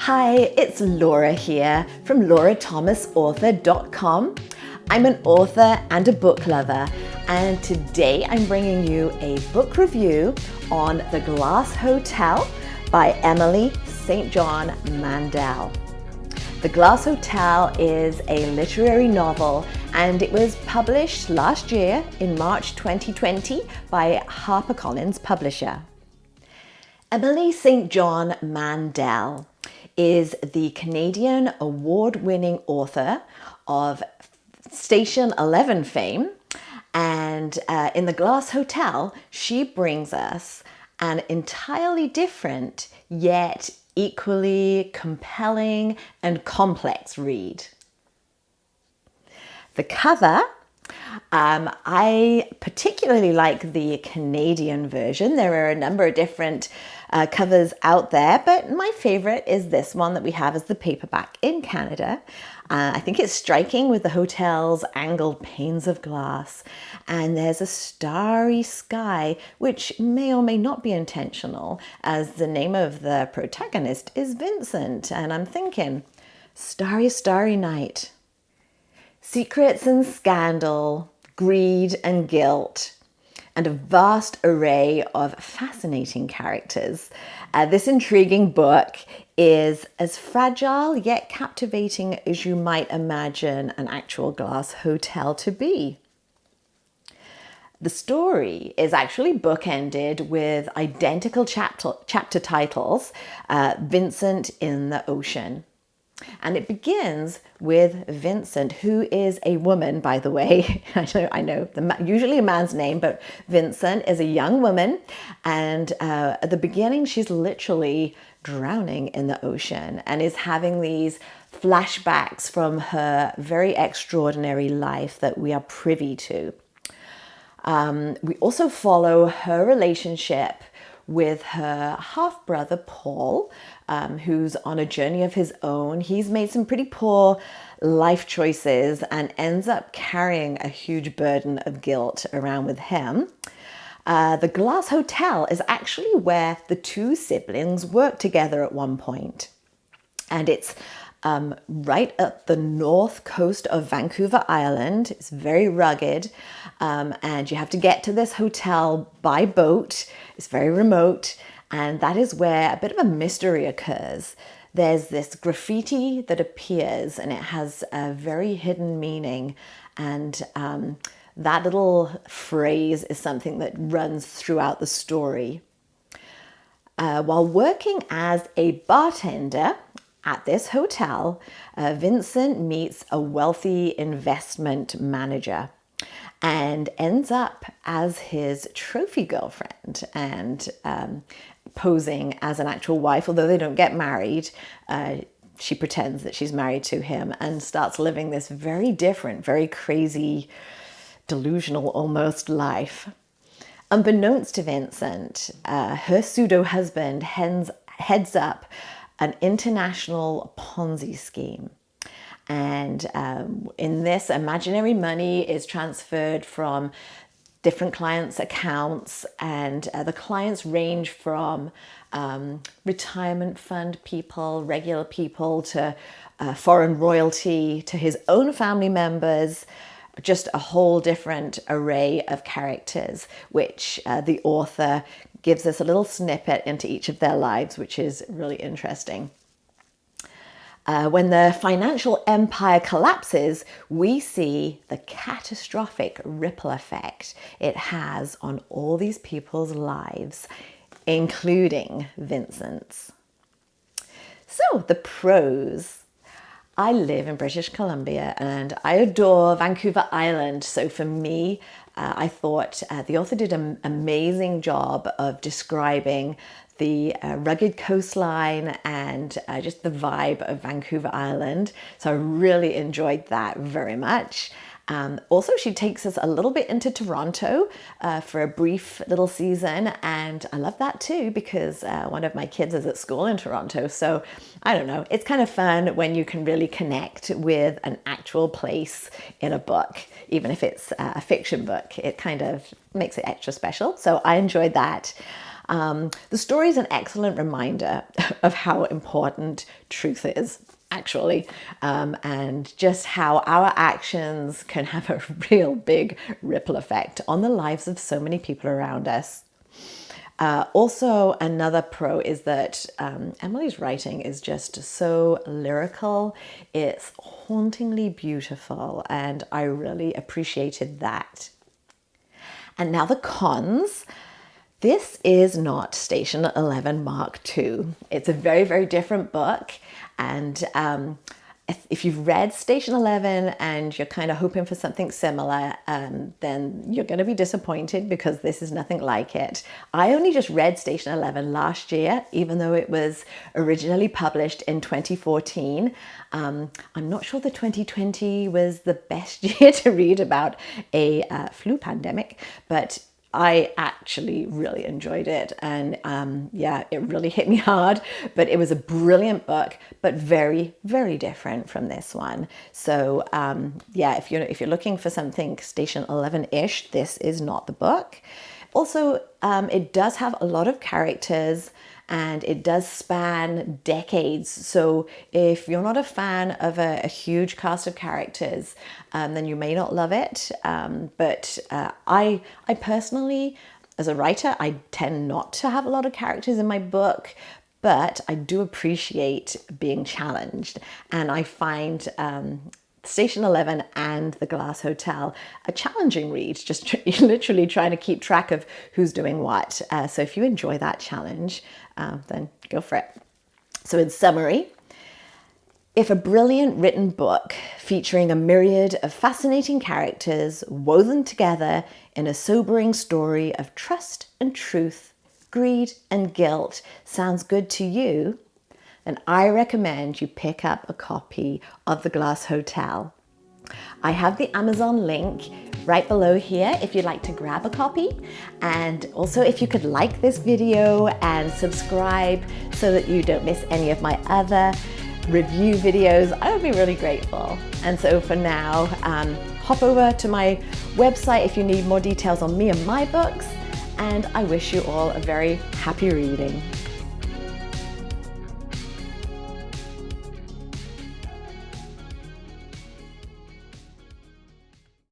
Hi, it's Laura here from laurathomasauthor.com. I'm an author and a book lover, and today I'm bringing you a book review on The Glass Hotel by Emily St.John Mandel. The Glass Hotel is a literary novel, and it was published last year in March 2020 by HarperCollins publisher. Emily St.John Mandel is the Canadian award-winning author of Station 11 fame, and in The Glass Hotel, she brings us an entirely different yet equally compelling and complex read. The cover, I particularly like the Canadian version. There are a number of different covers out there, but my favorite is this one that we have as the paperback in Canada. I think it's striking with the hotel's angled panes of glass, and there's a starry sky, which may or may not be intentional, as the name of the protagonist is Vincent, and I'm thinking, starry, starry night. Secrets and scandal, greed and guilt, and a vast array of fascinating characters. This intriguing book is as fragile yet captivating as you might imagine an actual glass hotel to be. The story is actually bookended with identical chapter titles, Vincent in the Ocean. And it begins with Vincent, who is a woman, by the way. I know, usually a man's name, but Vincent is a young woman. And at the beginning, she's literally drowning in the ocean and is having these flashbacks from her very extraordinary life that we are privy to. We also follow her relationship with her half-brother Paul, who's on a journey of his own. He's made some pretty poor life choices and ends up carrying a huge burden of guilt around with him. The Glass Hotel is actually where the two siblings work together at one point. And it's right at the north coast of Vancouver Island. It's very rugged, and you have to get to this hotel by boat. It's very remote, and that is where a bit of a mystery occurs. There's this graffiti that appears, and it has a very hidden meaning, and that little phrase is something that runs throughout the story. While working as a bartender at this hotel, Vincent meets a wealthy investment manager and ends up as his trophy girlfriend and posing as an actual wife. Although they don't get married, she pretends that she's married to him and starts living this very different, very crazy, delusional almost life. Unbeknownst to Vincent, her pseudo-husband heads up an international Ponzi scheme. And in this, imaginary money is transferred from different clients' accounts, and the clients range from retirement fund people, regular people, to foreign royalty, to his own family members, just a whole different array of characters, which the author gives us a little snippet into each of their lives, which is really interesting. When the financial empire collapses, we see the catastrophic ripple effect it has on all these people's lives, including Vincent's. So, the pros. I live in British Columbia and I adore Vancouver Island. So for me, I thought the author did an amazing job of describing the rugged coastline and just the vibe of Vancouver Island. So I really enjoyed that very much. Also, she takes us a little bit into Toronto for a brief little season, and I love that too because one of my kids is at school in Toronto. So I don't know, it's kind of fun when you can really connect with an actual place in a book, even if it's a fiction book. It kind of makes it extra special. So I enjoyed that. The story is an excellent reminder of how important truth is, actually, and just how our actions can have a real big ripple effect on the lives of so many people around us. Also, another pro is that Emily's writing is just so lyrical. It's hauntingly beautiful, and I really appreciated that. And now the cons. This is not Station 11 Mark II. It's a very, very different book. And if you've read Station 11 and you're kind of hoping for something similar, then you're going to be disappointed because this is nothing like it. I only just read Station 11 last year, even though it was originally published in 2014. I'm not sure that 2020 was the best year to read about a flu pandemic, but I actually really enjoyed it, and yeah, it really hit me hard, but it was a brilliant book, but very, very different from this one. So yeah, if you're looking for something Station 11-ish, this is not the book. Also, it does have a lot of characters, and it does span decades. So if you're not a fan of a huge cast of characters, then you may not love it. But I personally, as a writer, I tend not to have a lot of characters in my book, but I do appreciate being challenged. And I find Station 11 and The Glass Hotel a challenging read, just literally trying to keep track of who's doing what. So if you enjoy that challenge, then go for it. So in summary, if a brilliant written book featuring a myriad of fascinating characters woven together in a sobering story of trust and truth, greed and guilt sounds good to you, then I recommend you pick up a copy of The Glass Hotel. I have the Amazon link right below here if you'd like to grab a copy. And also if you could like this video and subscribe so that you don't miss any of my other review videos, I would be really grateful. And so for now, hop over to my website if you need more details on me and my books. And I wish you all a very happy reading.